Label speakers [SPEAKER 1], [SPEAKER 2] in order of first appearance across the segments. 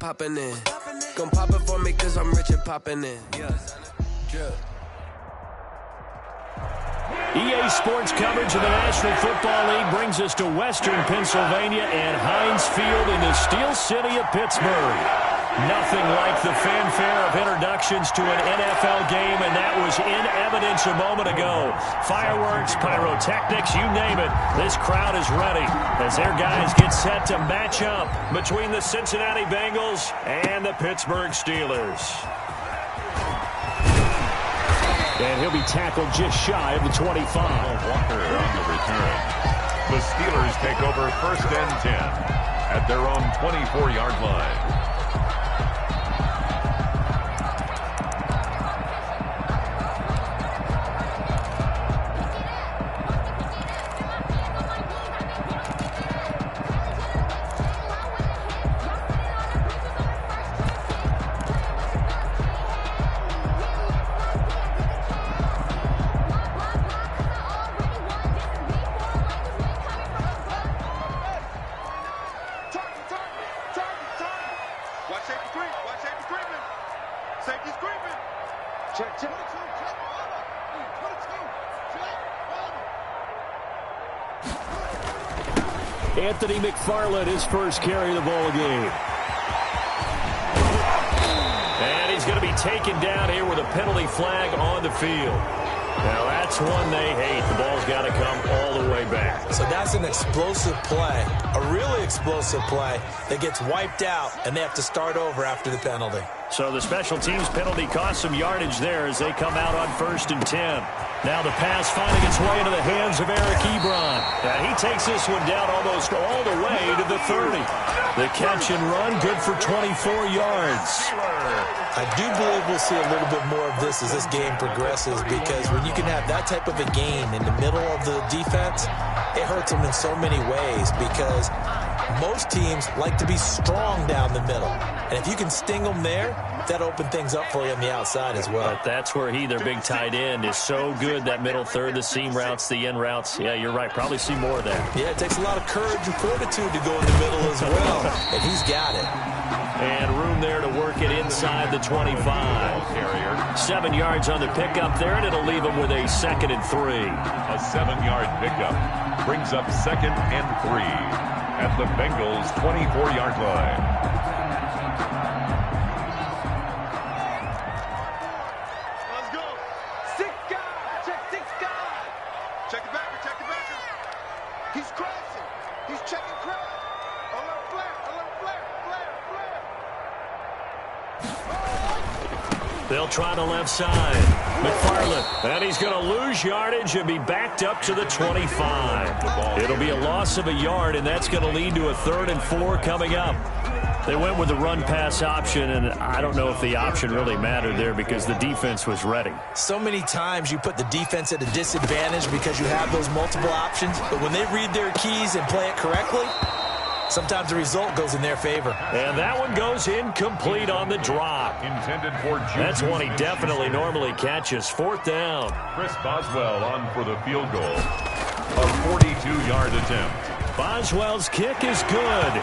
[SPEAKER 1] popping in. Gon' pop it for me cause I'm rich and popping in. Yeah. Drip.
[SPEAKER 2] EA Sports coverage of the National Football League brings us to Western Pennsylvania and Heinz Field in the Steel City of Pittsburgh. Nothing like the fanfare of introductions to an NFL game, and that was in evidence a moment ago. Fireworks, pyrotechnics, you name it. This crowd is ready as their guys get set to match up between the Cincinnati Bengals and the Pittsburgh Steelers. And he'll be tackled just shy of the 25.
[SPEAKER 3] Walker on the return. The Steelers take over 1st and 10 at their own 24-yard line.
[SPEAKER 2] Anthony McFarland, his first carry of the ball game. And he's going to be taken down here with a penalty flag on the field. Now that's one they hate. The ball's got to come all the way back.
[SPEAKER 4] So that's an explosive play, a really explosive play that gets wiped out, and they have to start over after the penalty.
[SPEAKER 2] So the special teams penalty cost some yardage there as they come out on 1st and 10. Now the pass finding its way into the hands of Eric Ebron. And he takes this one down almost all the way to the 30. The catch and run, good for 24 yards.
[SPEAKER 4] I do believe we'll see a little bit more of this as this game progresses, because when you can have that type of a gain in the middle of the defense, it hurts them in so many ways, because most teams like to be strong down the middle. And if you can sting them there, that opens things up for you on the outside as well.
[SPEAKER 2] But that's where their big tight end, is so good, that middle third, the seam routes, the in routes. Yeah, you're right. Probably see more of that.
[SPEAKER 4] Yeah, it takes a lot of courage and fortitude to go in the middle as well. And he's got it.
[SPEAKER 2] And room there to work it inside the 25. 7 yards on the pickup there, and it'll leave him with a 2nd and 3.
[SPEAKER 3] A 7-yard pickup brings up 2nd and 3 at the Bengals' 24-yard line.
[SPEAKER 2] They'll try the left side. McFarland, and he's going to lose yardage and be backed up to the 25. It'll be a loss of a yard, and that's going to lead to a 3rd and 4 coming up. They went with the run-pass option, and I don't know if the option really mattered there because the defense was ready.
[SPEAKER 4] So many times you put the defense at a disadvantage because you have those multiple options, but when they read their keys and play it correctly, sometimes the result goes in their favor.
[SPEAKER 2] And that one goes incomplete on the drop.
[SPEAKER 3] Intended for Juju.
[SPEAKER 2] That's one he definitely normally catches. 4th down.
[SPEAKER 3] Chris Boswell on for the field goal. A 42-yard attempt.
[SPEAKER 2] Boswell's kick is good.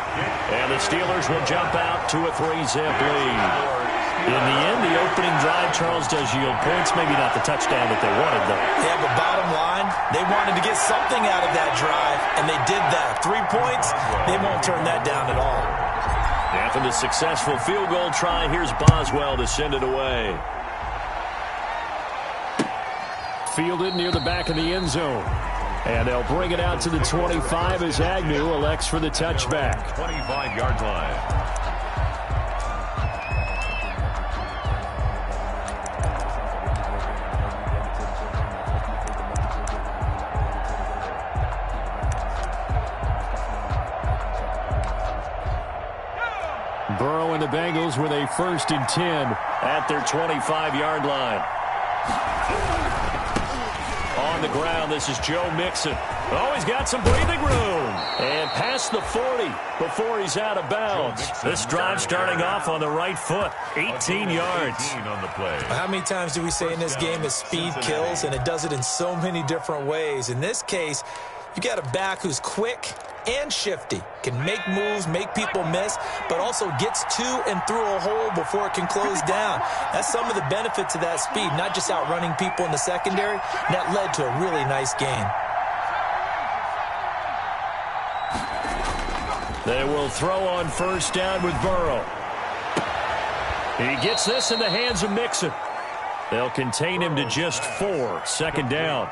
[SPEAKER 2] And the Steelers will jump out to a 3-zip lead. In the end, the opening drive, Charles, does yield points. Maybe not the touchdown that they wanted, though.
[SPEAKER 4] Yeah, but bottom line, they wanted to get something out of that drive, and they did that. 3 points, they won't turn that down at all.
[SPEAKER 2] After the successful field goal try, here's Boswell to send it away. Fielded near the back of the end zone. And they'll bring it out to the 25 as Agnew elects for the touchback.
[SPEAKER 3] 25-yard line.
[SPEAKER 2] Burrow and the Bengals with a 1st and 10 at their 25-yard line. On the ground, this is Joe Mixon. Oh, he's got some breathing room. And past the 40 before he's out of bounds. This drive starting off on the right foot. 18 yards.
[SPEAKER 3] 18 on the play.
[SPEAKER 4] How many times do we say in this game that speed kills, and it does it in so many different ways? In this case, You got a back who's quick and shifty, can make moves, make people miss, but also gets to and through a hole before it can close down. That's some of the benefits of that speed, not just outrunning people in the secondary. And that led to a really nice game.
[SPEAKER 2] They will throw on first down with Burrow. He gets this in the hands of Mixon. They'll contain him to just 4. Second down.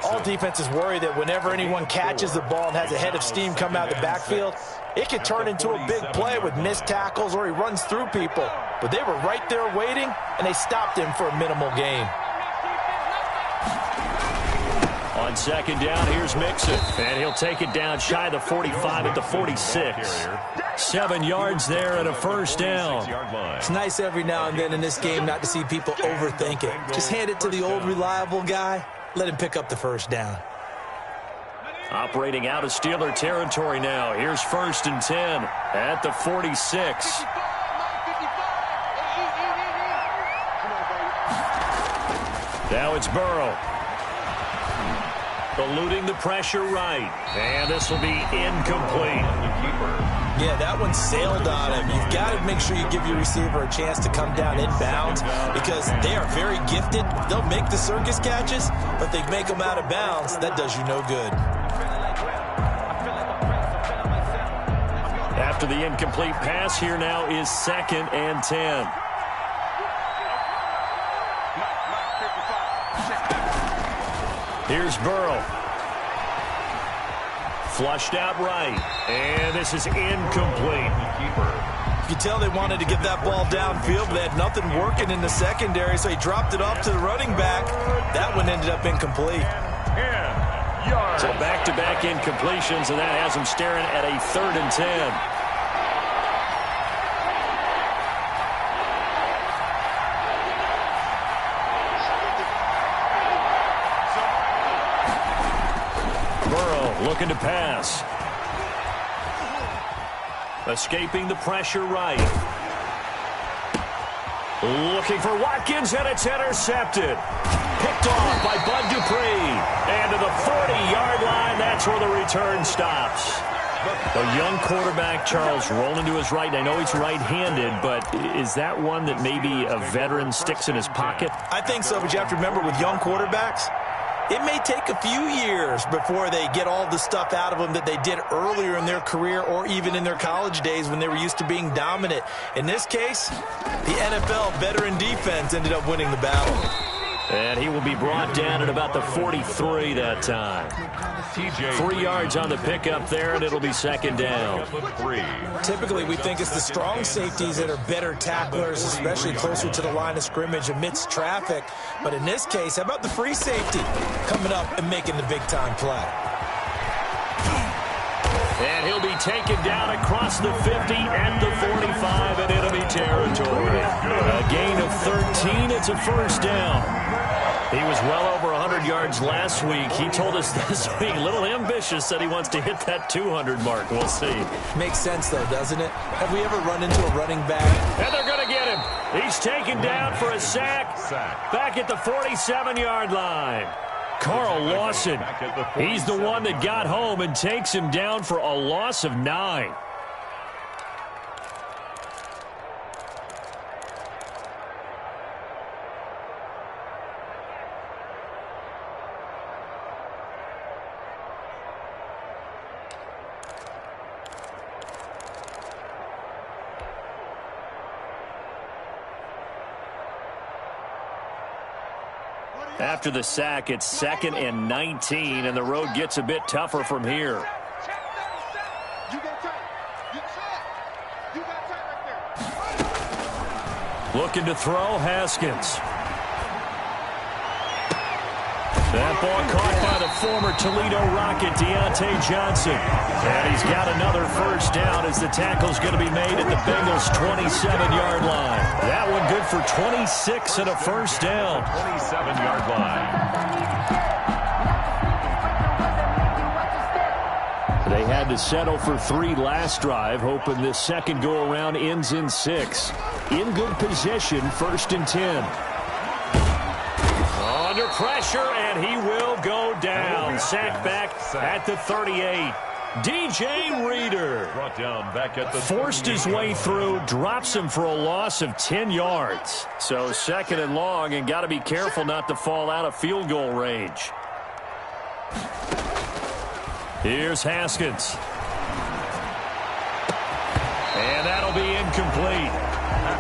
[SPEAKER 4] All defenses worry that whenever anyone catches the ball and has a head of steam come out of the backfield, it could turn into a big play with missed tackles or he runs through people. But they were right there waiting, and they stopped him for a minimal gain.
[SPEAKER 2] On second down, here's Mixon. And he'll take it down shy of the 45 at the 46. 7 yards there and a first down.
[SPEAKER 4] It's nice every now and then in this game not to see people overthink it. Just hand it to the old reliable guy. Let him pick up the first down.
[SPEAKER 2] Operating out of Steeler territory now. Here's first and 10 at the 46. Now it's Burrow. Eluding the pressure right. And this will be incomplete.
[SPEAKER 4] Yeah, that one sailed on him. You've got to make sure you give your receiver a chance to come down inbounds because they are very gifted. They'll make the circus catches, but they make them out of bounds. That does you no good.
[SPEAKER 2] After the incomplete pass, here now is second and 10. Here's Burrow. Flushed out right. And this is incomplete.
[SPEAKER 4] You could tell they wanted to get that ball downfield, but they had nothing working in the secondary, so he dropped it off to the running back. That one ended up incomplete.
[SPEAKER 2] So back-to-back incompletions, and that has him staring at a 3rd and 10. Looking to pass. Escaping the pressure right. Looking for Watkins, and it's intercepted. Picked off by Bud Dupree. And to the 40-yard line, that's where the return stops. A young quarterback, Charles, rolling to his right. I know he's right-handed, but is that one that maybe a veteran sticks in his pocket?
[SPEAKER 4] I think so, but you have to remember with young quarterbacks, it may take a few years before they get all the stuff out of them that they did earlier in their career or even in their college days when they were used to being dominant. In this case, the NFL veteran defense ended up winning the battle.
[SPEAKER 2] And he will be brought down at about the 43 that time. 3 yards on the pickup there, and it'll be second down.
[SPEAKER 4] Typically, we think it's the strong safeties that are better tacklers, especially closer to the line of scrimmage amidst traffic. But in this case, how about the free safety coming up and making the big-time play?
[SPEAKER 2] And he'll be taken down across the 50 at the 45 in enemy territory. A gain of 13. It's a first down. He was well over 100 yards last week. He told us this week, a little ambitious, that he wants to hit that 200 mark. We'll see.
[SPEAKER 4] Makes sense, though, doesn't it? Have we ever run into a running back?
[SPEAKER 2] And they're going to get him. He's taken down for a sack back at the 47-yard line. Carl Lawson, he's the one that got home and takes him down for a loss of 9. After the sack, it's second and 19, and the road gets a bit tougher from here. Looking to throw, Haskins. That ball caught by the former Toledo Rocket, Deontay Johnson. And he's got another first down as the tackle's going to be made at the Bengals' 27-yard line. That one good for 26 and a first down.
[SPEAKER 3] 27-yard line.
[SPEAKER 2] They had to settle for 3 last drive, hoping this second go-around ends in 6. In good position, first and 10. Under pressure, and he will go down. sacked back at the 38. DJ Reader
[SPEAKER 3] Brought down back at the
[SPEAKER 2] forced his way through, drops him for a loss of 10 yards. So 2nd and long, and got to be careful not to fall out of field goal range. Here's Haskins. And that'll be incomplete.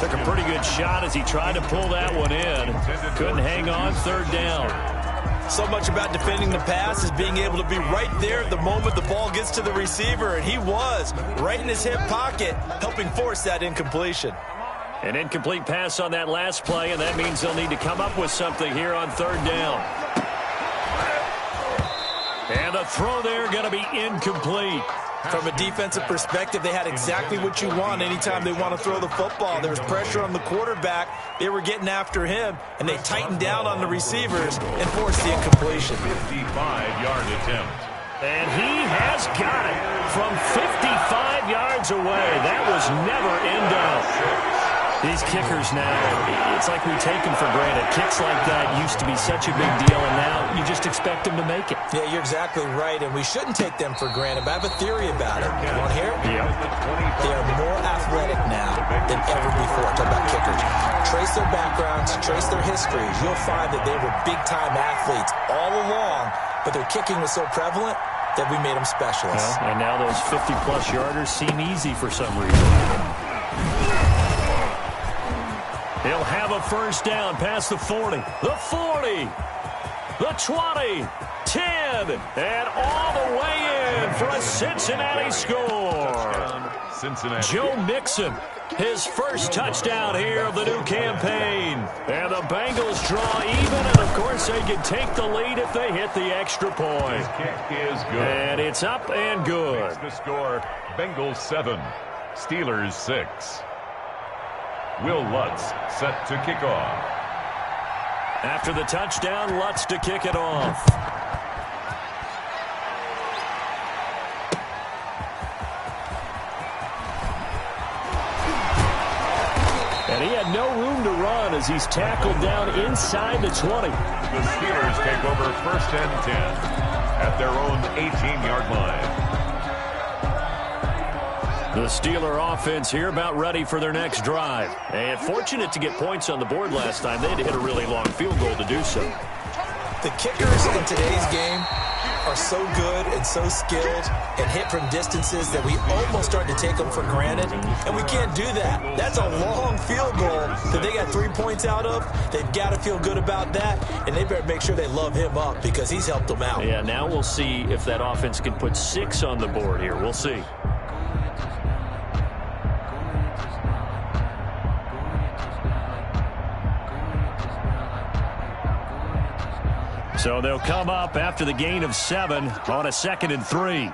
[SPEAKER 2] Took a pretty good shot as he tried to pull that one in. Couldn't hang on, 3rd down.
[SPEAKER 4] So much about defending the pass is being able to be right there the moment the ball gets to the receiver, and he was right in his hip pocket, helping force that incompletion.
[SPEAKER 2] An incomplete pass on that last play, and that means they'll need to come up with something here on 3rd down. And the throw there going to be incomplete.
[SPEAKER 4] From a defensive perspective, they had exactly what you want anytime they want to throw the football. There was pressure on the quarterback. They were getting after him, and they tightened down on the receivers and forced the incompletion.
[SPEAKER 3] 55-yard attempt.
[SPEAKER 2] And he has got it from 55 yards away. That was never in doubt. These kickers now, it's like we take them for granted. Kicks like that used to be such a big deal, and now you just expect them to make it.
[SPEAKER 4] Yeah, you're exactly right, and we shouldn't take them for granted, but I have a theory about it. You want to hear it?
[SPEAKER 2] Yeah.
[SPEAKER 4] They are more athletic now than ever before. Talk about kickers. Trace their backgrounds, trace their histories. You'll find that they were big-time athletes all along, but their kicking was so prevalent that we made them specialists.
[SPEAKER 2] Well, and now those 50-plus yarders seem easy for some reason. He'll have a 1st down past the 40, the 40, the 20, 10, and all the way in for a Cincinnati score.
[SPEAKER 3] Cincinnati.
[SPEAKER 2] Joe Mixon, his first touchdown here of the new campaign. And the Bengals draw even, and of course they can take the lead if they hit the extra point.
[SPEAKER 3] His kick is good.
[SPEAKER 2] And it's up and good.
[SPEAKER 3] Makes the score, Bengals 7, Steelers 6. Will Lutz set to kick off.
[SPEAKER 2] After the touchdown, Lutz to kick it off. And he had no room to run as he's tackled down inside the 20.
[SPEAKER 3] The Steelers take over 1st and 10 at their own 18-yard line.
[SPEAKER 2] The Steeler offense here about ready for their next drive. And fortunate to get points on the board last time. They had to hit a really long field goal to do so.
[SPEAKER 4] The kickers in today's game are so good and so skilled and hit from distances that we almost start to take them for granted. And we can't do that. That's a long field goal that they got 3 points out of. They've got to feel good about that, and they better make sure they love him up because he's helped them out.
[SPEAKER 2] Yeah, now we'll see if that offense can put 6 on the board here. We'll see. So they'll come up after the gain of 7 on a 2nd and 3.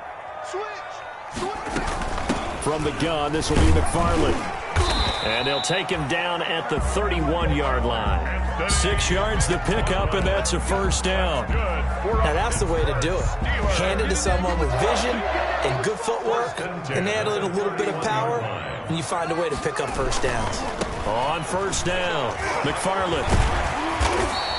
[SPEAKER 2] From the gun, this will be McFarland. And they'll take him down at the 31-yard line. 6 yards the pickup, and that's a 1st down.
[SPEAKER 4] Now that's the way to do it. Hand it to someone with vision and good footwork, and add a little bit of power, and you find a way to pick up 1st downs.
[SPEAKER 2] On 1st down, McFarland.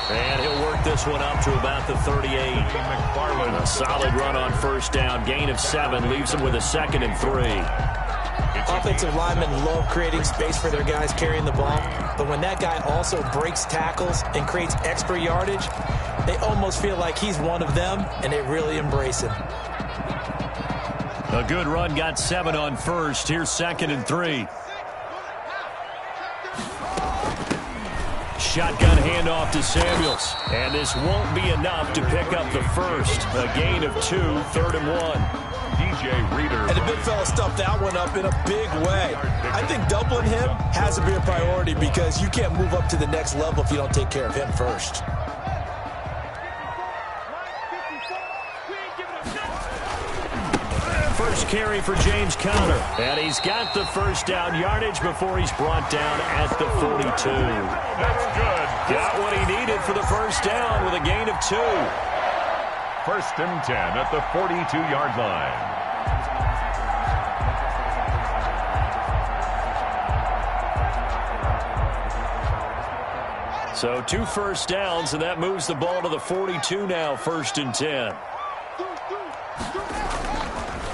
[SPEAKER 2] And he'll work this one up to about the 38. McFarland, a solid run on 1st down. Gain of 7 leaves him with a 2nd and 3.
[SPEAKER 4] Offensive linemen love creating space for their guys carrying the ball, but when that guy also breaks tackles and creates extra yardage, they almost feel like he's one of them, and they really embrace him.
[SPEAKER 2] A good run, got 7 on 1st. Here's 2nd and 3. Shotgun handoff to Samuels. And this won't be enough to pick up the 1st. A gain of 2, 3rd and 1.
[SPEAKER 3] DJ Reader.
[SPEAKER 4] And the big fella stuffed that one up in a big way. I think doubling him has to be a priority because you can't move up to the next level if you don't take care of him first.
[SPEAKER 2] First carry for James Conner. And he's got the 1st down yardage before he's brought down at the 42.
[SPEAKER 3] That's good.
[SPEAKER 2] Got what he needed for the 1st down with a gain of 2.
[SPEAKER 3] 1st and 10 at the 42-yard line.
[SPEAKER 2] So 2 1st downs, and that moves the ball to the 42 now, 1st and 10.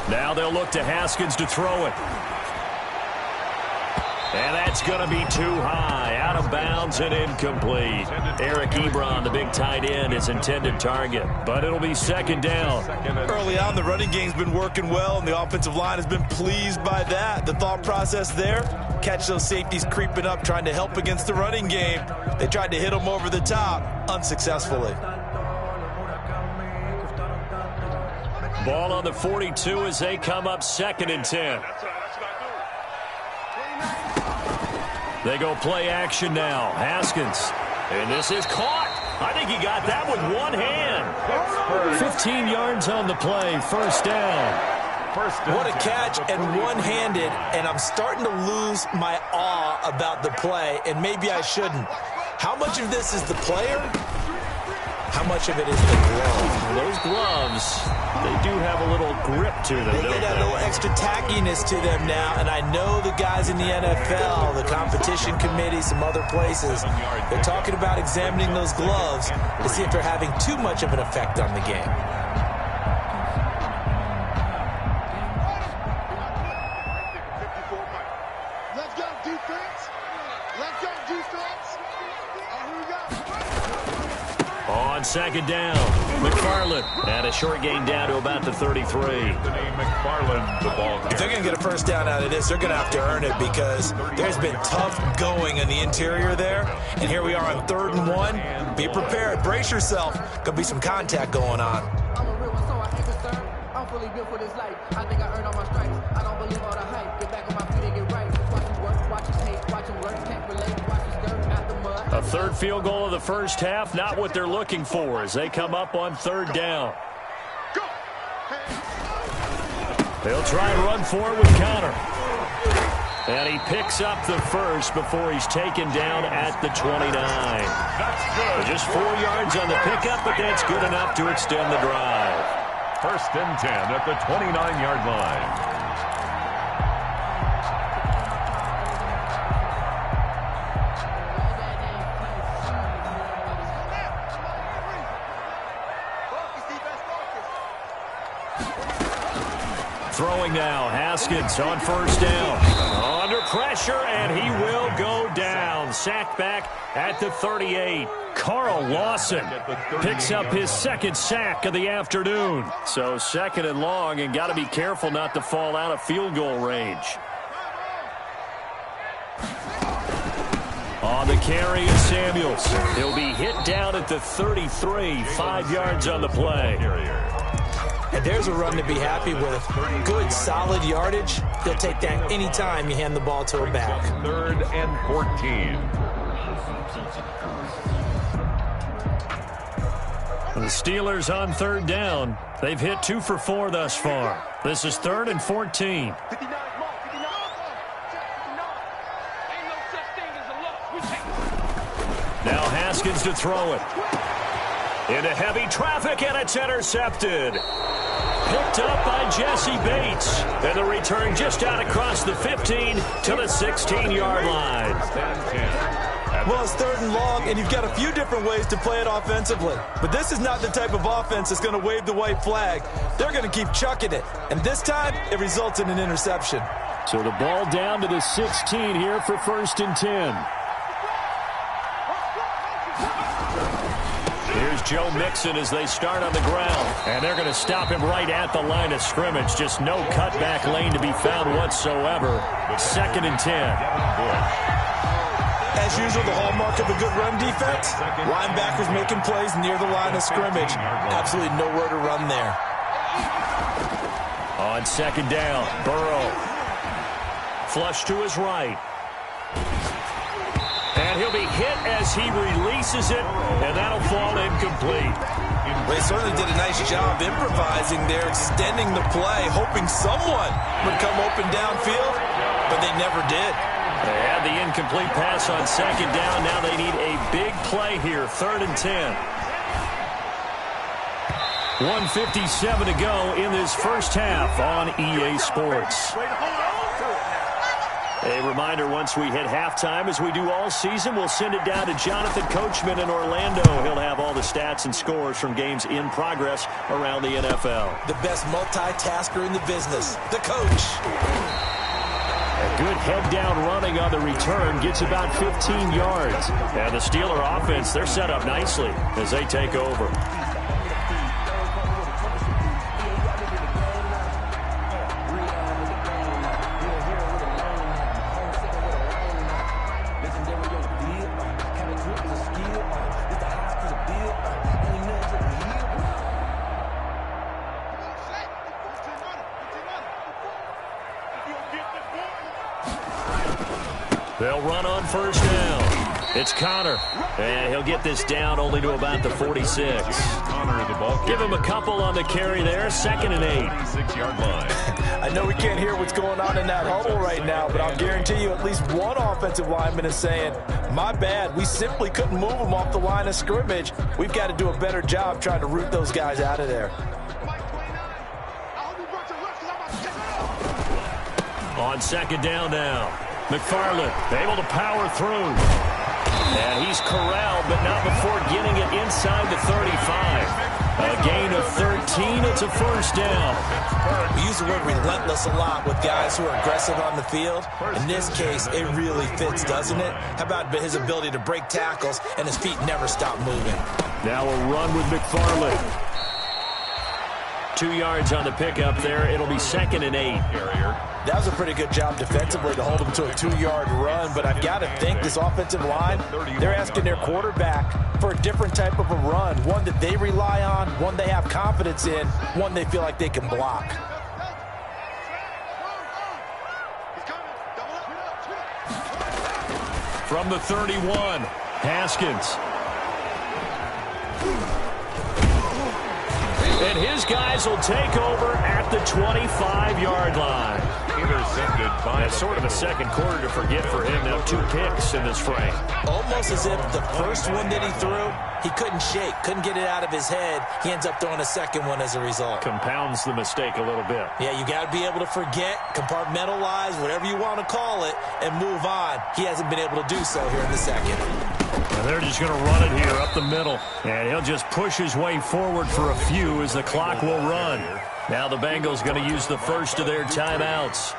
[SPEAKER 2] Now they'll look to Haskins to throw it. And that's going to be too high. Out of bounds and incomplete. Eric Ebron, the big tight end, is intended target. But it'll be second down.
[SPEAKER 4] Early on, the running game's been working well, and the offensive line has been pleased by that. The thought process there, catch those safeties creeping up, trying to help against the running game. They tried to hit them over the top, unsuccessfully.
[SPEAKER 2] Ball on the 42 as they come up 2nd and 10. They go play action now. Haskins. And this is caught. I think he got that with one hand. 15 yards on the play. First down.
[SPEAKER 4] What a catch and one-handed, and I'm starting to lose my awe about the play, and maybe I shouldn't. How much of this is the player? How much of it is the glove?
[SPEAKER 2] Those gloves, they do have a little grip to them.
[SPEAKER 4] They get that little extra tackiness to them now, and I know the guys in the NFL, the competition committee, some other places, they're talking about examining those gloves to see if they're having too much of an effect on the game.
[SPEAKER 5] Let's go, defense. Let's go, defense. Here we go.
[SPEAKER 2] On second down, McFarland. And a short gain down to about the 33.
[SPEAKER 3] McFarland, the ball
[SPEAKER 4] If they're going to get a first down out of this, they're going to have to earn it because there's been tough going in the interior there. And here we are on 3rd and 1. Be prepared. Brace yourself. Going to be some contact going on.
[SPEAKER 6] I'm a real one, so I ain't concerned. I'm fully built for this life. I think I earned all my stripes. I don't believe all the hype. Get back on my feet and get right. Watch him work, watch him hate, watch him work. Can't relate, watch him stir out the mud.
[SPEAKER 2] A third field goal of the first half, not what they're looking for as they come up on 3rd down. They'll try and run for it with Connor. And he picks up the first before he's taken down at the 29.
[SPEAKER 3] That's good.
[SPEAKER 2] Just 4 yards on the pickup, but that's good enough to extend the drive.
[SPEAKER 3] 1st and 10 at the 29-yard line.
[SPEAKER 2] Throwing now, Haskins on 1st down. Under pressure, and he will go down. Sacked back at the 38. Carl Lawson picks up his 2nd sack of the afternoon. So 2nd and long, and got to be careful not to fall out of field goal range. On the carry is Samuels. He'll be hit down at the 33, 5 yards on the play.
[SPEAKER 4] And there's a run to be happy with. Good, solid yardage. He'll take that any time you hand the ball to a back.
[SPEAKER 3] 3rd and 14.
[SPEAKER 2] The Steelers on 3rd down. They've hit 2 for 4 thus far. This is 3rd and 14. Now Haskins to throw it. Into heavy traffic, and it's intercepted. Picked up by Jesse Bates. And the return just out across the 15 to the 16-yard line.
[SPEAKER 4] Well, it's 3rd and long, and you've got a few different ways to play it offensively. But this is not the type of offense that's going to wave the white flag. They're going to keep chucking it. And this time, it results in an interception.
[SPEAKER 2] So the ball down to the 16 here for 1st and 10. Here's Joe Mixon as they start on the ground. And they're going to stop him right at the line of scrimmage. Just no cutback lane to be found whatsoever. 2nd and 10.
[SPEAKER 4] As usual, the hallmark of a good run defense, linebackers making plays near the line of scrimmage. Absolutely nowhere to run there.
[SPEAKER 2] On 2nd down, Burrow. Flush to his right. And he'll be hit as he releases it, and that'll fall incomplete.
[SPEAKER 4] They certainly did a nice job improvising there, extending the play, hoping someone would come open downfield, but they never did.
[SPEAKER 2] They had the incomplete pass on 2nd down. Now they need a big play here, 3rd and 10. 1:57 to go in this first half on EA Sports. A reminder, once we hit halftime, as we do all season, we'll send it down to Jonathan Coachman in Orlando. He'll have all the stats and scores from games in progress around the NFL. The best multitasker in the business, the coach. A good head-down running on the return gets about 15 yards. And the Steeler offense, they're set up nicely as they take over. They'll run on first down. It's Connor, and he'll get this down only to about the 46.
[SPEAKER 3] Connor, the ball.
[SPEAKER 2] Give him a couple on the carry there, 2nd and 8.
[SPEAKER 3] 46-yard line.
[SPEAKER 4] I know we can't hear what's going on in that huddle right now, but I'll guarantee you at least one offensive lineman is saying, my bad, we simply couldn't move them off the line of scrimmage. We've got to do a better job trying to root those guys out of there.
[SPEAKER 2] On 2nd down now. McFarland able to power through. And he's corralled, but not before getting it inside the 35. A gain of 13. It's a first down.
[SPEAKER 4] We use the word relentless a lot with guys who are aggressive on the field. In this case, it really fits, doesn't it? How about his ability to break tackles and his feet never stop moving?
[SPEAKER 2] Now a run with McFarland. 2 yards on the pickup there. It'll be 2nd and 8.
[SPEAKER 4] That was a pretty good job defensively to hold him to a 2-yard run, but I've got to think this offensive line, they're asking their quarterback for a different type of a run, one that they rely on, one they have confidence in, one they feel like they can block.
[SPEAKER 2] From the 31, Haskins. And his guys will take over at the 25-yard line.
[SPEAKER 3] Intercepted by
[SPEAKER 2] That's sort of a second quarter to forget for him. Now 2 picks in this frame.
[SPEAKER 4] Almost as if the first one that he threw, he couldn't shake, couldn't get it out of his head. He ends up throwing a second one as a result.
[SPEAKER 2] Compounds the mistake a little bit.
[SPEAKER 4] Yeah, you got to be able to forget, compartmentalize, whatever you want to call it, and move on. He hasn't been able to do so here in the second.
[SPEAKER 2] And they're just going to run it here up the middle. And he'll just push his way forward for a few as the clock will run. Now the Bengals going to use the first of their timeouts,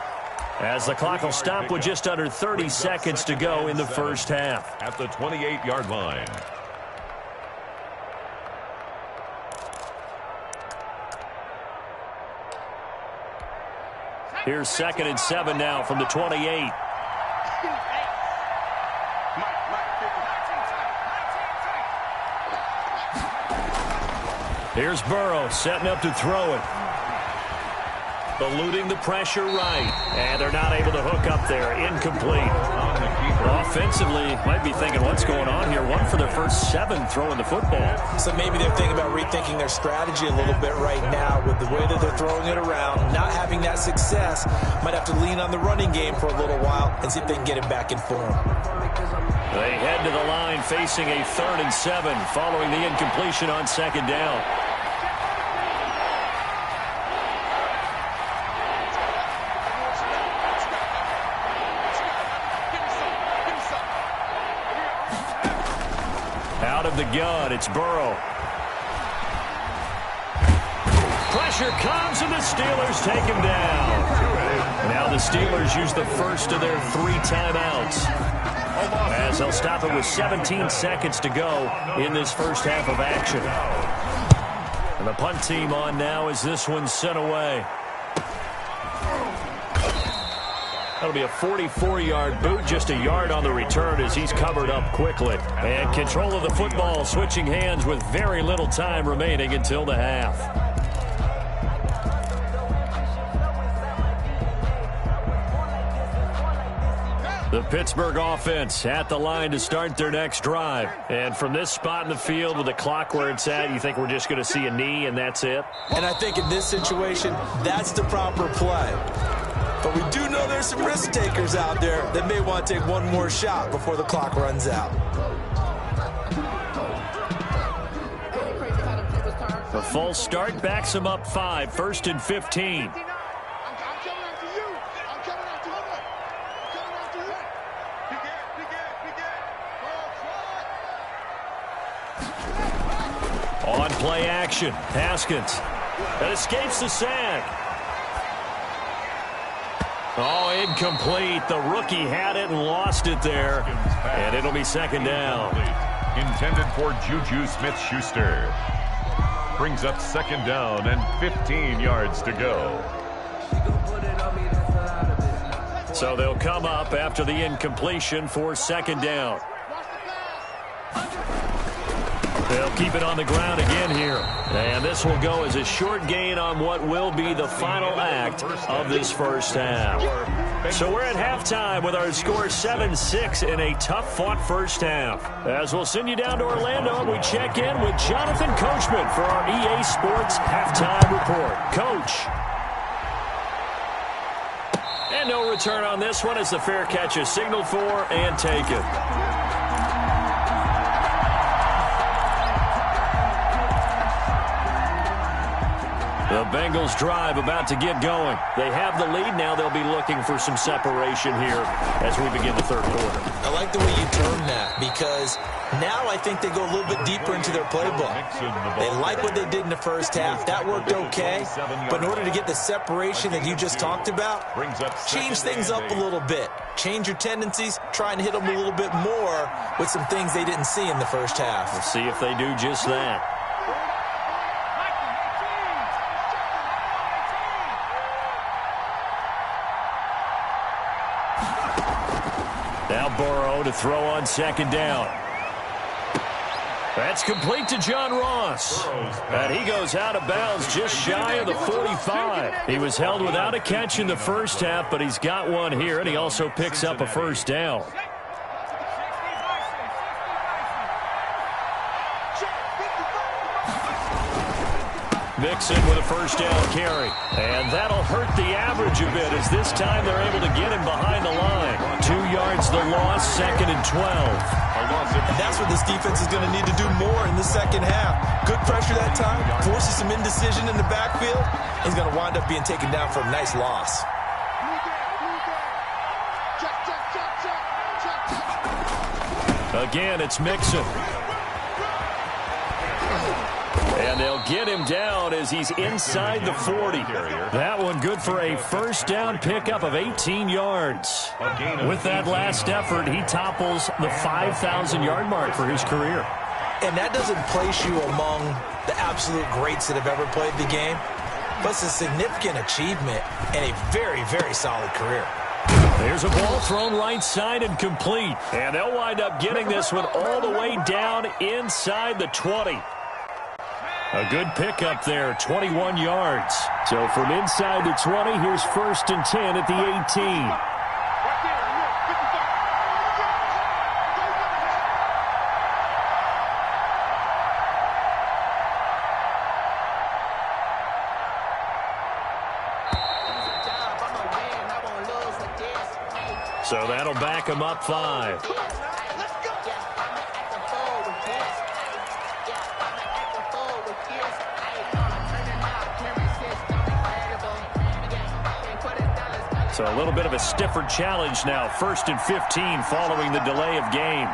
[SPEAKER 2] as the clock will stop with just under 30 seconds to go in the first half.
[SPEAKER 3] At the 28-yard line.
[SPEAKER 2] Here's 2nd and 7 now from the 28. Here's Burrow setting up to throw it. Eluding the pressure right. And they're not able to hook up there. Incomplete. Offensively, might be thinking, what's going on here? 1 for their first 7 throwing the football.
[SPEAKER 4] So maybe they're thinking about rethinking their strategy a little bit right now with the way that they're throwing it around. Not having that success. Might have to lean on the running game for a little while and see if they can get it back in form.
[SPEAKER 2] They head to the line facing a 3rd and 7 following the incompletion on 2nd down. Out of the gun, it's Burrow. Pressure comes, and the Steelers take him down. Now the Steelers use the first of their 3 timeouts, as they'll stop it with 17 seconds to go in this first half of action. And the punt team on now as this one's sent away. That'll be a 44-yard boot, just a yard on the return as he's covered up quickly. And control of the football, switching hands with very little time remaining until the half. The Pittsburgh offense at the line to start their next drive. And from this spot in the field with the clock where it's at, you think we're just going to see a knee and that's it?
[SPEAKER 4] And I think in this situation, that's the proper play. But we do know there's some risk takers out there that may want to take one more shot before the clock runs out.
[SPEAKER 2] The false start backs him up 5, 1st and 15. play action. Haskins. That escapes the sack. Oh, incomplete. The rookie had it and lost it there. And it'll be second down.
[SPEAKER 3] Intended for Juju Smith-Schuster. Brings up second down and 15 yards to go.
[SPEAKER 2] So they'll come up after the incompletion for second down. They'll keep it on the ground again here. And this will go as a short gain on what will be the final act of this first half. So we're at halftime with our score 7-6 in a tough-fought first half. As we'll send you down to Orlando, and we check in with Jonathan Coachman for our EA Sports Halftime Report. Coach. And no return on this one as the fair catch is signaled for and taken. The Bengals drive about to get going. They have the lead. Now they'll be looking for some separation here as we begin the third quarter.
[SPEAKER 4] I like the way you term that because now I think they go a little bit deeper into their playbook. They like what they did in the first half. That worked okay. But in order to get the separation that you just talked about, change things up a little bit. Change your tendencies. Try and hit them a little bit more with some things they didn't see in the first half.
[SPEAKER 2] We'll see if they do just that. Now Burrow to throw on second down. That's complete to John Ross. And he goes out of bounds just shy of the 45. He was held without a catch in the first half, but he's got one here, and he also picks up a first down. Mixon with a first down carry. And that'll hurt the average a bit as this time they're able to get him behind the line. 2 yards the loss, second and 12.
[SPEAKER 4] And that's what this defense is going to need to do more in the second half. Good pressure that time, forces some indecision in the backfield. He's going to wind up being taken down for a nice loss.
[SPEAKER 2] Again, it's Mixon. And they'll get him down as he's inside the 40. That one good for a first down pickup of 18 yards. With that last effort, he topples the 5,000-yard mark for his career.
[SPEAKER 4] And that doesn't place you among the absolute greats that have ever played the game, but it's a significant achievement and a very, very solid career.
[SPEAKER 2] There's a ball thrown right side and complete. And they'll wind up getting this one all the way down inside the 20. A good pickup there, 21 yards. So from inside the 20, here's first and 10 at the 18. So that'll back him up 5. So a little bit of a stiffer challenge now. First and 15 following the delay of game.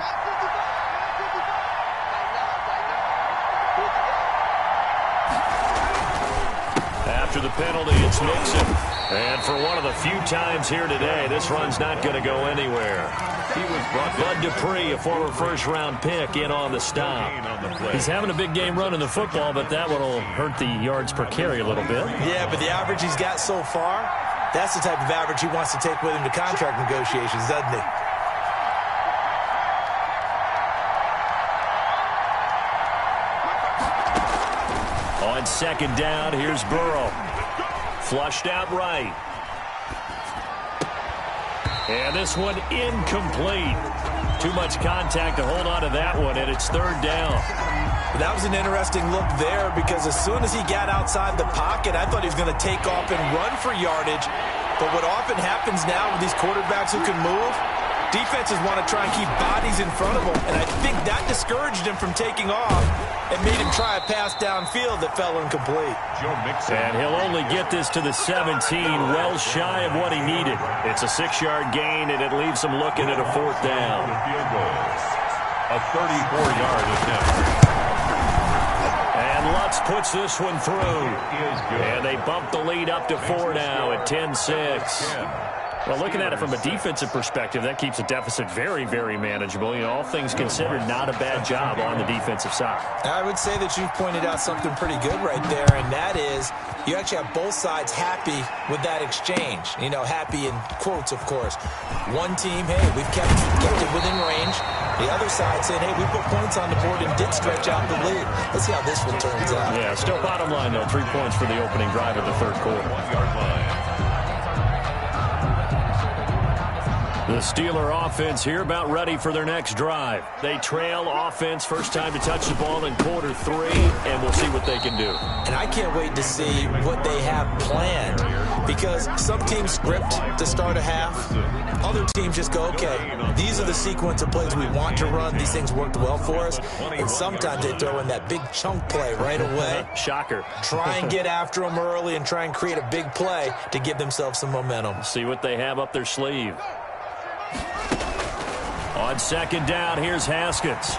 [SPEAKER 2] After the penalty, it's Mixon. And for one of the few times here today, this run's not going to go anywhere. Bud Dupree, a former first-round pick, in on the stop. He's having a big game running the football, but that one will hurt the yards per carry a little bit.
[SPEAKER 4] Yeah, but the average he's got so far, that's the type of average he wants to take with him to contract negotiations, doesn't he?
[SPEAKER 2] On second down, here's Burrow. Flushed out right. And this one incomplete. Too much contact to hold on to that one, and it's third down.
[SPEAKER 4] That was an interesting look there because as soon as he got outside the pocket, I thought he was going to take off and run for yardage. But what often happens now with these quarterbacks who can move, defenses want to try and keep bodies in front of them. And I think that discouraged him from taking off and made him try a pass downfield that fell incomplete.
[SPEAKER 2] And he'll only get this to the 17, well shy of what he needed. It's a 6-yard gain, and it leaves him looking at a fourth down.
[SPEAKER 3] A 34-yard attempt.
[SPEAKER 2] And Lutz puts this one through. And they bump the lead up to 4 now at 10-6. Well, looking at it from a defensive perspective, that keeps the deficit very, very manageable. You know, all things considered, not a bad job on the defensive side. I would say that you've pointed out something pretty good right there, and that is you actually have both sides happy with that exchange. You know, happy in quotes, of course. One team, hey, we've kept it within range. The other side saying, hey, we put points on the board and did stretch out the lead. Let's see how this one turns out. Yeah, still bottom line, though, 3 points for the opening drive of the third quarter.
[SPEAKER 3] 1 yard line.
[SPEAKER 2] The Steeler offense here about ready for their next drive. They trail offense, first time to touch the ball in quarter 3, and we'll see what they can do. And I can't wait to see what they have planned, because some teams script to start a half. Other teams just go, okay, these are the sequence of plays we want to run. These things worked well for us. And sometimes they throw in that big chunk play right away. Shocker. Try and get after them early and try and create a big play to give themselves some momentum. See what they have up their sleeve. On second down, here's Haskins.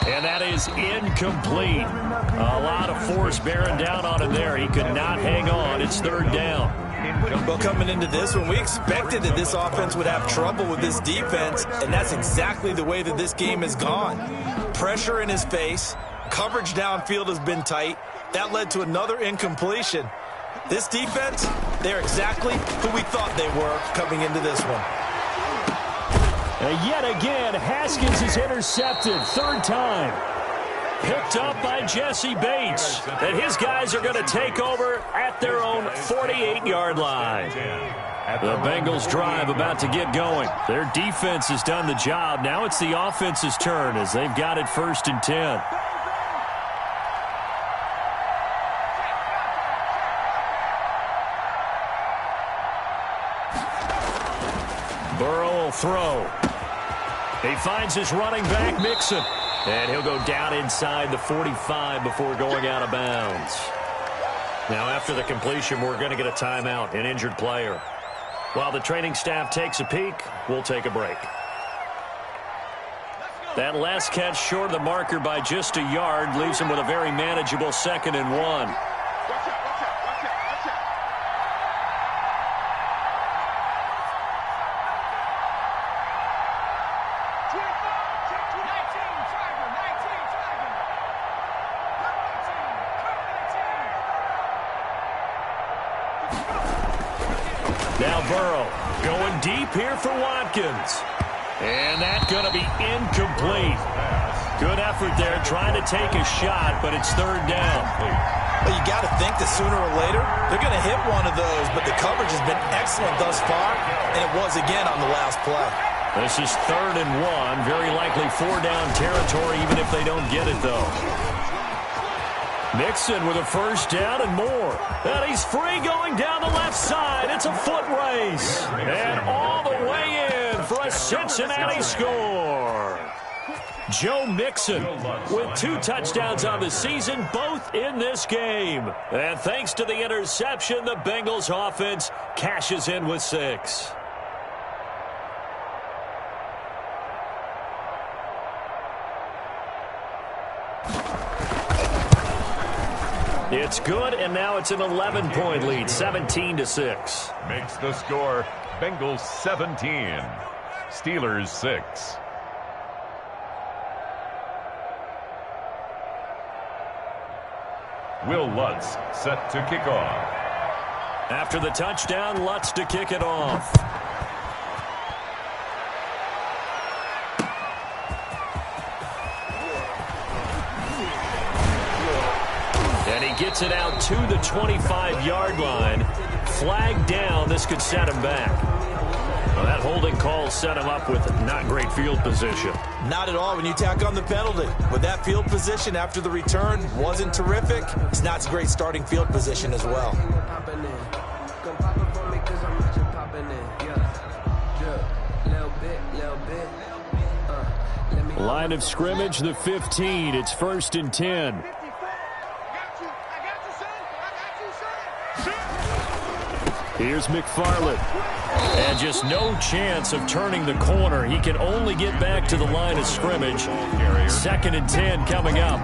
[SPEAKER 2] And that is incomplete. A lot of force bearing down on him there. He could not hang on. It's third down. Well, coming into this one, we expected that this offense would have trouble with this defense, and that's exactly the way that this game has gone. Pressure in his face. Coverage downfield has been tight. That led to another incompletion. This defense, they're exactly who we thought they were coming into this one. And yet again, Haskins is intercepted. Third time. Picked up by Jesse Bates. And his guys are going to take over at their own 48-yard line. The Bengals drive about to get going. Their defense has done the job. Now it's the offense's turn as they've got it 1st and 10. Burrow will throw. He finds his running back, Mixon. And he'll go down inside the 45 before going out of bounds. Now, after the completion, we're going to get a timeout, an injured player. While the training staff takes a peek, we'll take a break. That last catch short of the marker by just a yard leaves him with a very manageable 2nd and 1. Now Burrow going deep here for Watkins. And that's going to be incomplete. Good effort there trying to take a shot, but it's third down. Well, you got to think that sooner or later they're going to hit one of those, but the coverage has been excellent thus far, and it was again on the last play. This is 3rd and 1, very likely 4-down territory even if they don't get it, though. Mixon with a first down and more. And he's free going down the left side. It's a foot race. And all the way in for a Cincinnati score. Joe Mixon with 2 touchdowns on the season, both in this game. And thanks to the interception, the Bengals offense cashes in with 6. It's good, and now it's an 11-point lead, 17-6.
[SPEAKER 3] Makes the score Bengals 17, Steelers 6. Will Lutz set to kick off.
[SPEAKER 2] After the touchdown, Lutz to kick it off. And he gets it out to the 25-yard line. Flag down. This could set him back. Well, that holding call set him up with not great field position. Not at all when you tack on the penalty. With that field position after the return wasn't terrific. It's not a great starting field position as well. Line of scrimmage, the 15. It's 1st and 10. Here's McFarland. And just no chance of turning the corner. He can only get back to the line of scrimmage. 2nd and 10 coming up.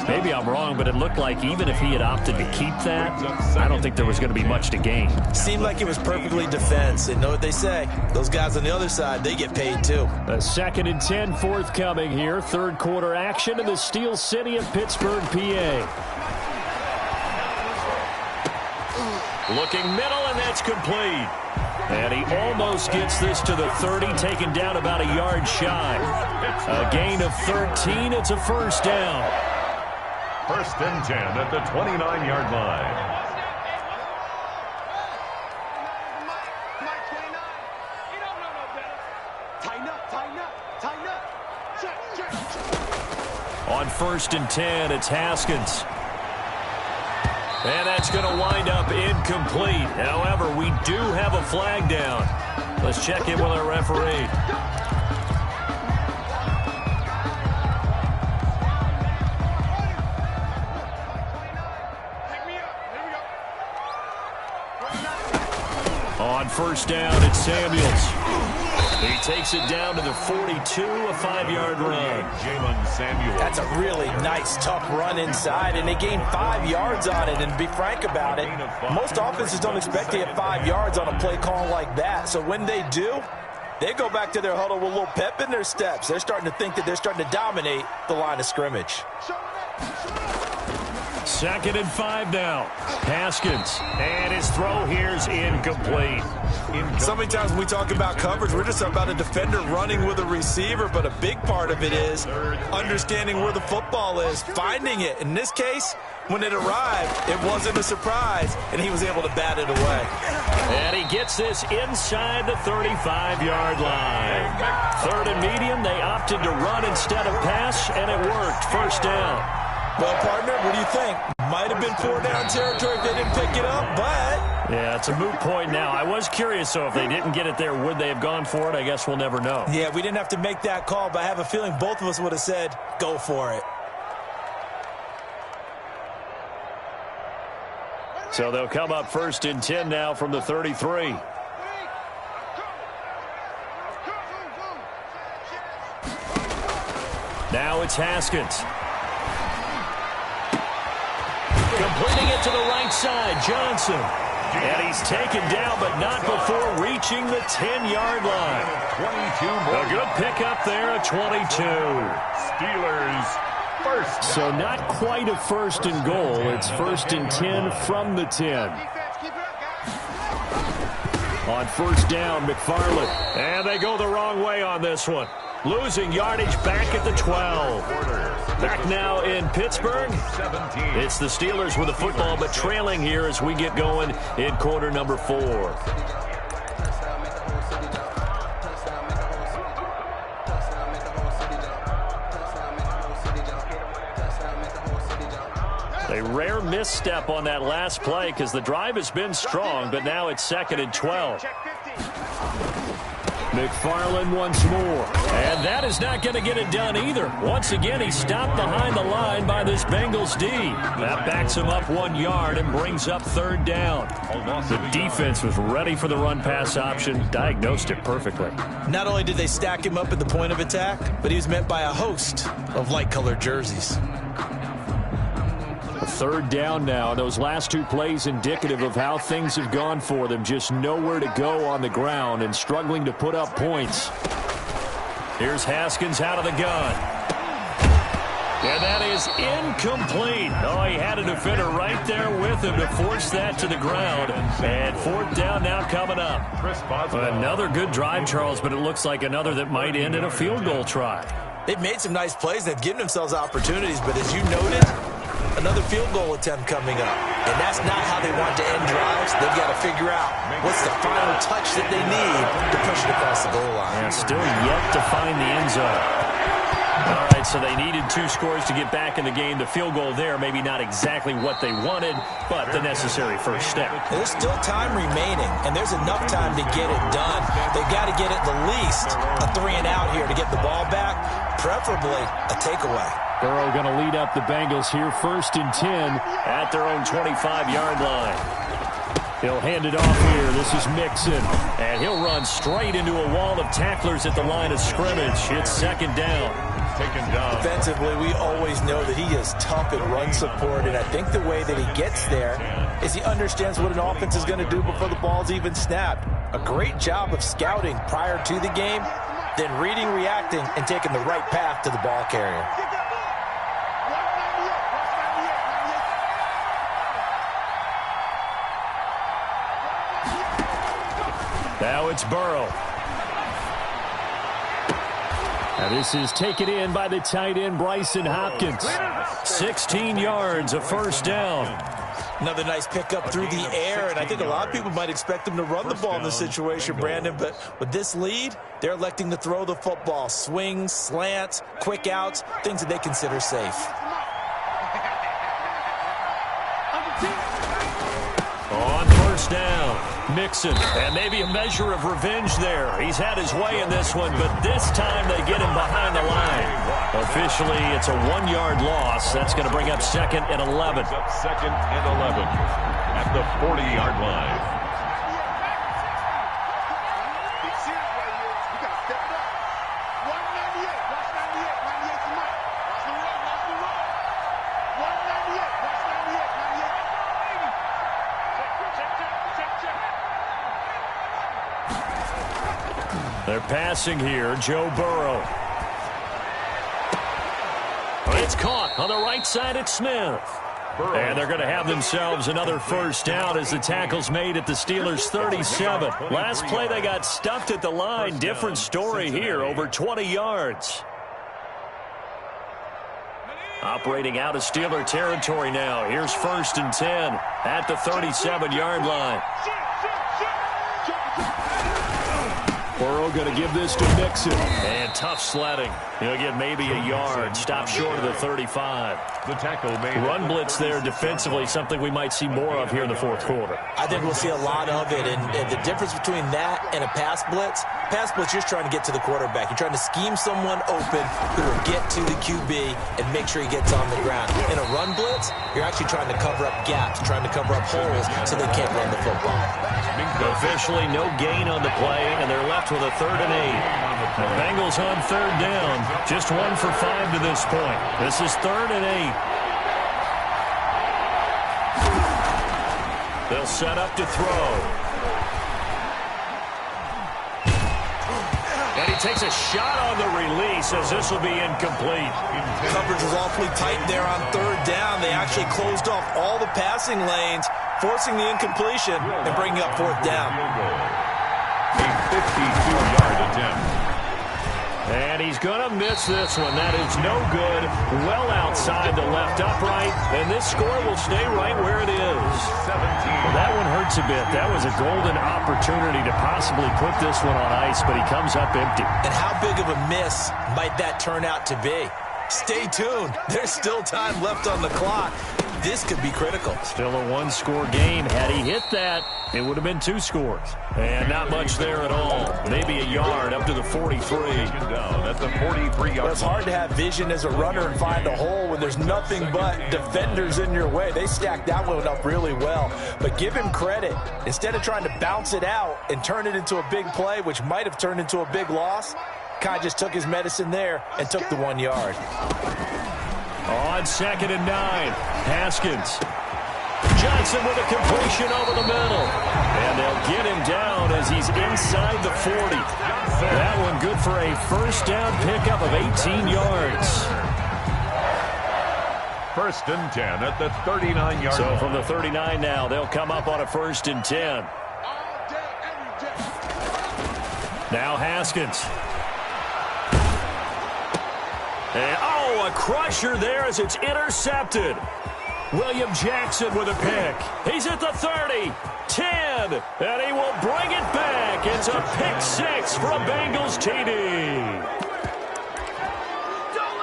[SPEAKER 2] Maybe I'm wrong, but it looked like even if he had opted to keep that, I don't think there was going to be much to gain.
[SPEAKER 4] Seemed like it was perfectly defense. And know what they say? Those guys on the other side, they get paid too.
[SPEAKER 2] A 2nd and 10 forthcoming here. 3rd quarter action in the Steel City of Pittsburgh, PA. Looking middle, and that's complete. And he almost gets this to the 30, taken down about a yard shy. A gain of 13. It's a first down.
[SPEAKER 3] 1st and 10 at the 29-yard line.
[SPEAKER 2] On 1st and 10, it's Haskins. And that's going to wind up incomplete. However, we do have a flag down. Let's check in with our referee. On 1st down, it's Samuels. He takes it down to the 42, a 5-yard run.
[SPEAKER 4] That's a really nice, tough run inside, and they gained 5 yards on it. And to be frank about it, most offenses don't expect to get 5 yards on a play call like that. So when they do, they go back to their huddle with a little pep in their steps. They're starting to think that they're starting to dominate the line of scrimmage.
[SPEAKER 2] 2nd and 5 now. Haskins. And his throw here's incomplete.
[SPEAKER 4] So many times when we talk about coverage, we're just about a defender running with a receiver, but a big part of it is understanding where the football is, finding it. In this case, when it arrived, it wasn't a surprise, and he was able to bat it away.
[SPEAKER 2] And he gets this inside the 35-yard line. 3rd and medium, they opted to run instead of pass, and it worked. First down.
[SPEAKER 4] Well, partner, what do you think? Might have been 4-down territory if they didn't pick it up, but...
[SPEAKER 2] Yeah, it's a moot point now. I was curious, so if they didn't get it there, would they have gone for it? I guess we'll never know.
[SPEAKER 4] Yeah, we didn't have to make that call, but I have a feeling both of us would have said, go for it.
[SPEAKER 2] So they'll come up 1st and 10 now from the 33. Now it's Haskins. Completing it to the right side, Johnson. And he's taken down, but not before reaching the 10-yard line.
[SPEAKER 3] 22
[SPEAKER 2] A good pickup there, a 22.
[SPEAKER 3] Steelers first.
[SPEAKER 2] So not quite a 1st and goal. It's 1st and 10 from the 10. On 1st down, McFarland. And they go the wrong way on this one. Losing yardage back at the 12. Back now in Pittsburgh. It's the Steelers with the football, but trailing here as we get going in quarter number 4. A rare misstep on that last play because the drive has been strong, but now it's 2nd and 12. McFarland once more. And that is not going to get it done either. Once again, he stopped behind the line by this Bengals D. That backs him up 1 yard and brings up 3rd down. The defense was ready for the run-pass option, diagnosed it perfectly.
[SPEAKER 4] Not only did they stack him up at the point of attack, but he was met by a host of light-colored jerseys.
[SPEAKER 2] 3rd down now. Those last 2 plays indicative of how things have gone for them. Just nowhere to go on the ground and struggling to put up points. Here's Haskins out of the gun. And that is incomplete. Oh, he had a defender right there with him to force that to the ground. And 4th down now coming up. Another good drive, Charles, but it looks like another that might end in a field goal try.
[SPEAKER 4] They've made some nice plays. They've given themselves opportunities, but as you noted, another field goal attempt coming up. And that's not how they want to end drives. They've got to figure out what's the final touch that they need to push it across the goal line.
[SPEAKER 2] And still yet to find the end zone. All right, so they needed 2 scores to get back in the game. The field goal there, maybe not exactly what they wanted, but the necessary first step.
[SPEAKER 4] There's still time remaining, and there's enough time to get it done. They've got to get at the least a 3-and-out here to get the ball back, preferably a takeaway.
[SPEAKER 2] Burrow going to lead up the Bengals here, 1st and 10 at their own 25-yard line. He'll hand it off here. This is Mixon. And he'll run straight into a wall of tacklers at the line of scrimmage. It's second down.
[SPEAKER 3] Taken down.
[SPEAKER 4] Defensively, we always know that he is tough in run support, and I think the way that he gets there is he understands what an offense is going to do before the ball's even snapped. A great job of scouting prior to the game, then reading, reacting, and taking the right path to the ball carrier.
[SPEAKER 2] Now it's Burrow. Now this is taken in by the tight end, Bryson Hopkins. 16 yards, a first down.
[SPEAKER 4] Another nice pickup through the air, and I think a lot of people might expect him to run the ball in this situation, Brandon, but with this lead, they're electing to throw the football. Swings, slants, quick outs, things that they consider safe.
[SPEAKER 2] On first down, Mixon, and maybe a measure of revenge there. He's had his way in this one, but this time they get him behind the line. Officially, it's a 1-yard loss. That's going to bring up second and 11.
[SPEAKER 3] Second and 11 at the 40-yard line.
[SPEAKER 2] They're passing here, Joe Burrow. It's caught on the right side at Smith. And they're going to have themselves another first down as the tackle's made at the Steelers' 37. Last play they got stuffed at the line. Different story here, over 20 yards. Operating out of Steeler territory now. Here's first and 10 at the 37-yard line. Burrow going to give this to Mixon. And tough sledding. He'll get maybe a yard. Stop short of the 35.
[SPEAKER 3] The tackle made.
[SPEAKER 2] Run blitz there defensively, something we might see more of here in the fourth quarter.
[SPEAKER 4] I think we'll see a lot of it, and the difference between that and a pass blitz, you're just trying to get to the quarterback. You're trying to scheme someone open who will get to the QB and make sure he gets on the ground. In a run blitz, you're actually trying to cover up gaps, trying to cover up holes so they can't run the football.
[SPEAKER 2] Officially no gain on the play, and they're left with a 3rd and 8. The Bengals on 3rd down. Just 1 for 5 to this point. This is 3rd and 8. They'll set up to throw. And he takes a shot on the release as this will be incomplete.
[SPEAKER 4] Coverage was awfully tight there on 3rd down. They actually closed off all the passing lanes, forcing the incompletion and bringing up 4th down.
[SPEAKER 3] A 52-yard attempt.
[SPEAKER 2] And he's going to miss this one. That is no good. Well outside the left upright. And this score will stay right where it is.
[SPEAKER 3] 17.
[SPEAKER 2] Well, that one hurts a bit. That was a golden opportunity to possibly put this one on ice, but he comes up empty.
[SPEAKER 4] And how big of a miss might that turn out to be? Stay tuned. There's still time left on the clock. This could be critical.
[SPEAKER 2] Still a 1-score game. Had he hit that, it would have been 2 scores. And not much there at all. Maybe a yard up to the 43.
[SPEAKER 3] That's a 43-yard.
[SPEAKER 4] Well, it's hard to have vision as a runner and find a hole when there's nothing but defenders in your way. They stacked that one up really well. But give him credit. Instead of trying to bounce it out and turn it into a big play, which might have turned into a big loss, Kai just took his medicine there and took the 1 yard.
[SPEAKER 2] On 2nd and 9, Haskins. Johnson with a completion over the middle. And they'll get him down as he's inside the 40. That one good for a first down pickup of 18 yards.
[SPEAKER 3] 1st and 10 at the 39-yard
[SPEAKER 2] So
[SPEAKER 3] line.
[SPEAKER 2] from the 39 now, they'll come up on a 1st and 10. Now Haskins. And, a crusher there as it's intercepted. William Jackson with a pick. He's at the 30, 10, and he will bring it back. It's a pick 6 for a Bengals TD.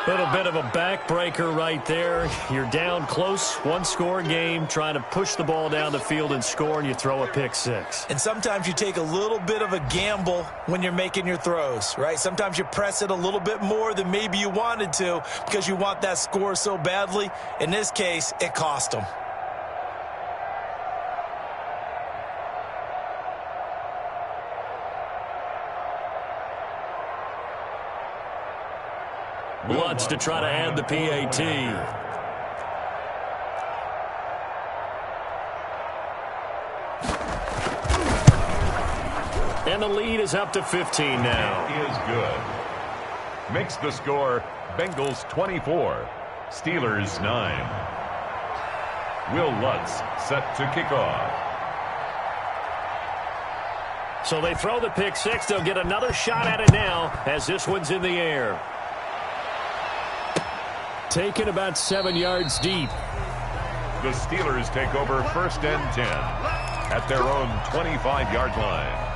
[SPEAKER 2] Little bit of a backbreaker right there. You're down close, 1-score game, trying to push the ball down the field and score, and you throw a pick 6.
[SPEAKER 4] And sometimes you take a little bit of a gamble when you're making your throws, right? Sometimes you press it a little bit more than maybe you wanted to because you want that score so badly. In this case, it cost them.
[SPEAKER 2] Lutz to try to add the PAT. And the lead is up to 15 now.
[SPEAKER 3] Is good. Makes the score Bengals 24, Steelers 9. Will Lutz set to kick off.
[SPEAKER 2] So they throw the pick six. They'll get another shot at it now as this one's in the air. Taken about 7 yards deep.
[SPEAKER 3] The Steelers take over 1st and 10 at their own 25-yard line.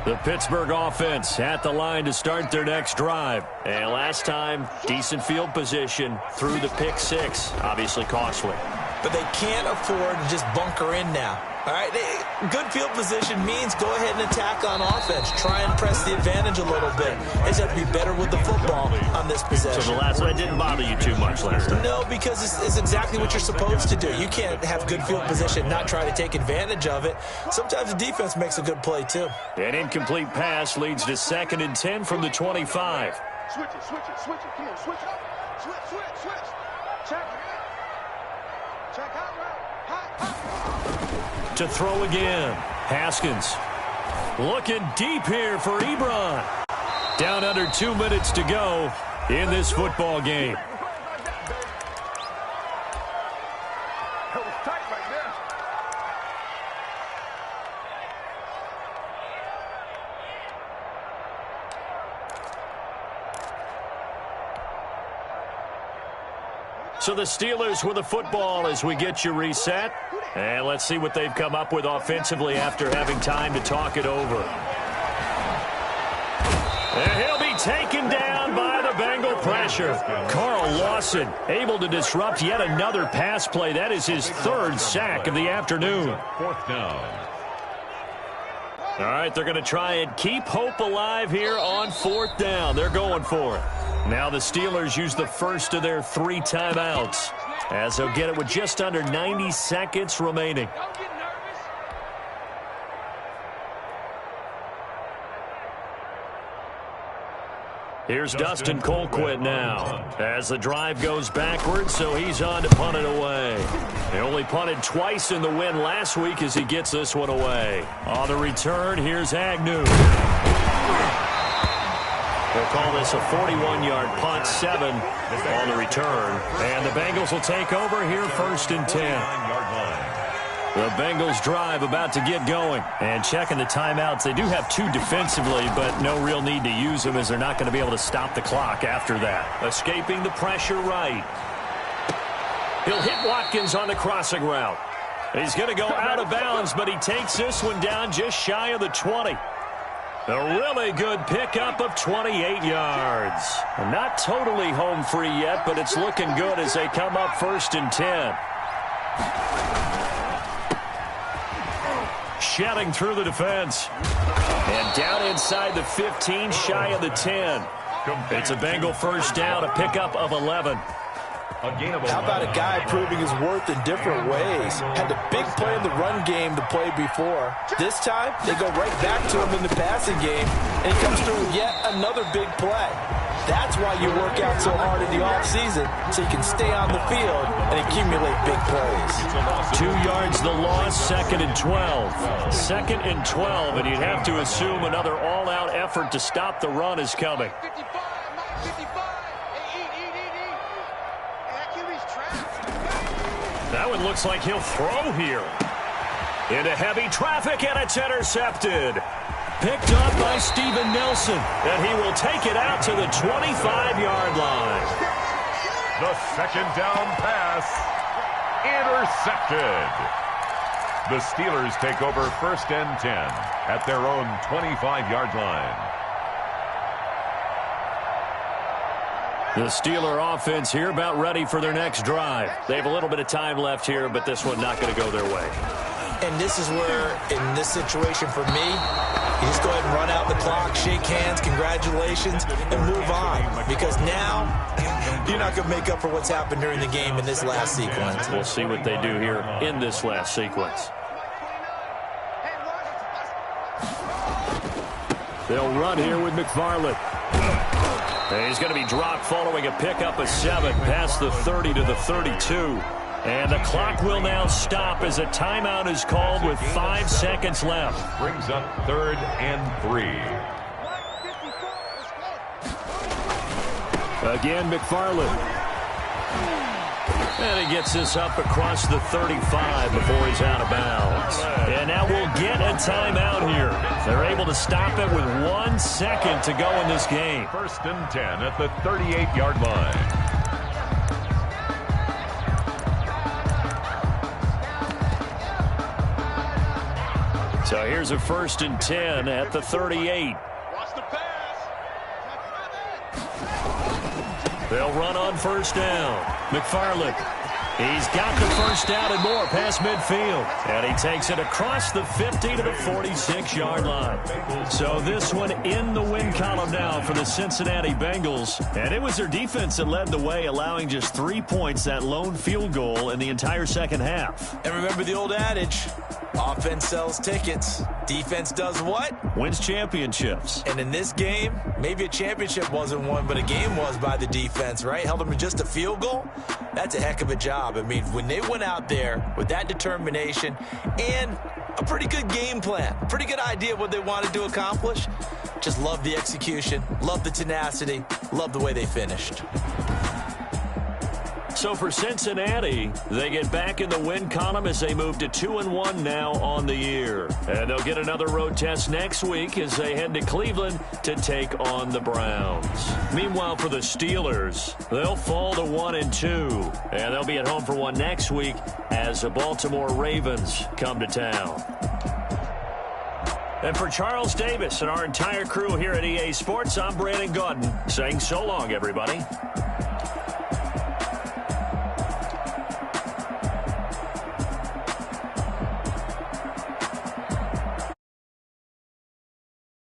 [SPEAKER 2] The Pittsburgh offense at the line to start their next drive. And last time, decent field position through the pick six. Obviously costly.
[SPEAKER 4] But they can't afford to just bunker in now. All right, good field position means go ahead and attack on offense. Try and press the advantage a little bit. They just have to be better with the football on this possession.
[SPEAKER 2] So the last one didn't bother you too much last time?
[SPEAKER 4] No, because it's exactly what you're supposed to do. You can't have good field position, not try to take advantage of it. Sometimes the defense makes a good play, too.
[SPEAKER 2] An incomplete pass leads to 2nd and 10 from the 25.
[SPEAKER 5] Switch it, switch it, switch it. Come on, switch it. Switch. Check. Check out route.
[SPEAKER 2] To throw again. Haskins looking deep here for Ebron. Down under 2 minutes to go in this football game.
[SPEAKER 5] That was tight right there.
[SPEAKER 2] So the Steelers with the football as we get you reset. And let's see what they've come up with offensively after having time to talk it over. And he'll be taken down by the Bengal pressure. Carl Lawson able to disrupt yet another pass play. That is his 3rd sack of the afternoon.
[SPEAKER 3] 4th down.
[SPEAKER 2] All right, they're going to try and keep hope alive here on 4th down. They're going for it. Now the Steelers use the first of their 3 timeouts as they'll get it with just under 90 seconds remaining. Here's Dustin Colquitt now as the drive goes backwards, so he's on to punt it away. He only punted twice in the win last week as he gets this one away. On the return, here's Agnew. We'll call this a 41-yard punt, 7 on the return. And the Bengals will take over here 1st and 10. The Bengals drive about to get going. And checking the timeouts, they do have 2 defensively, but no real need to use them as they're not going to be able to stop the clock after that. Escaping the pressure right. He'll hit Watkins on the crossing route. He's going to go out of bounds, but he takes this one down just shy of the 20. A really good pickup of 28 yards. Not totally home free yet, but it's looking good as they come up 1st and 10. Shedding through the defense. And down inside the 15, shy of the 10. It's a Bengal 1st down, a pickup of 11.
[SPEAKER 4] How about a guy proving his worth in different ways? Had a big play in the run game the play before. This time, they go right back to him in the passing game, and he comes through with yet another big play. That's why you work out so hard in the offseason, so you can stay on the field and accumulate big plays.
[SPEAKER 2] 2 yards the loss, 2nd and 12. 2nd and 12, and you'd have to assume another all-out effort to stop the run is coming.
[SPEAKER 5] 55.
[SPEAKER 2] That one looks like he'll throw here. Into heavy traffic, and it's intercepted. Picked up by Steven Nelson, and he will take it out to the 25-yard line.
[SPEAKER 3] The 2nd down pass intercepted. The Steelers take over 1st and 10 at their own 25-yard line.
[SPEAKER 2] The Steeler offense here about ready for their next drive. They have a little bit of time left here, but this one not going to go their way.
[SPEAKER 4] And this is where, in this situation for me, you just go ahead and run out the clock, shake hands, congratulations, and move on. Because now, you're not going to make up for what's happened during the game in this last sequence.
[SPEAKER 2] We'll see what they do here in this last sequence. They'll run here with McFarland. He's going to be dropped following a pickup of 7 past the 30 to the 32. And the clock will now stop as a timeout is called with 5 seconds left.
[SPEAKER 3] Brings up 3rd and 3.
[SPEAKER 2] Again, McFarland. And he gets this up across the 35 before he's out of bounds. And now we'll get a timeout here. They're able to stop it with 1 second to go in this game.
[SPEAKER 3] 1st and 10 at the 38-yard line.
[SPEAKER 2] So here's a 1st and 10 at the 38.
[SPEAKER 5] Watch the pass.
[SPEAKER 2] They'll run on 1st down. McFarland. He's got the 1st down and more past midfield. And he takes it across the 50 to the 46-yard line. So this one in the win column now for the Cincinnati Bengals. And it was their defense that led the way, allowing just 3 points, that lone field goal in the entire second half.
[SPEAKER 4] And remember the old adage, offense sells tickets. Defense does what?
[SPEAKER 2] Wins championships.
[SPEAKER 4] And in this game, maybe a championship wasn't won, but a game was by the defense, right? Held them to just a field goal. That's a heck of a job. I mean, when they went out there with that determination and a pretty good game plan, pretty good idea of what they wanted to accomplish, just love the execution, love the tenacity, love the way they finished.
[SPEAKER 2] So for Cincinnati, they get back in the win column as they move to 2-1 now on the year. And they'll get another road test next week as they head to Cleveland to take on the Browns. Meanwhile, for the Steelers, they'll fall to 1-2. And they'll be at home for one next week as the Baltimore Ravens come to town. And for Charles Davis and our entire crew here at EA Sports, I'm Brandon Gaudin saying so long, everybody.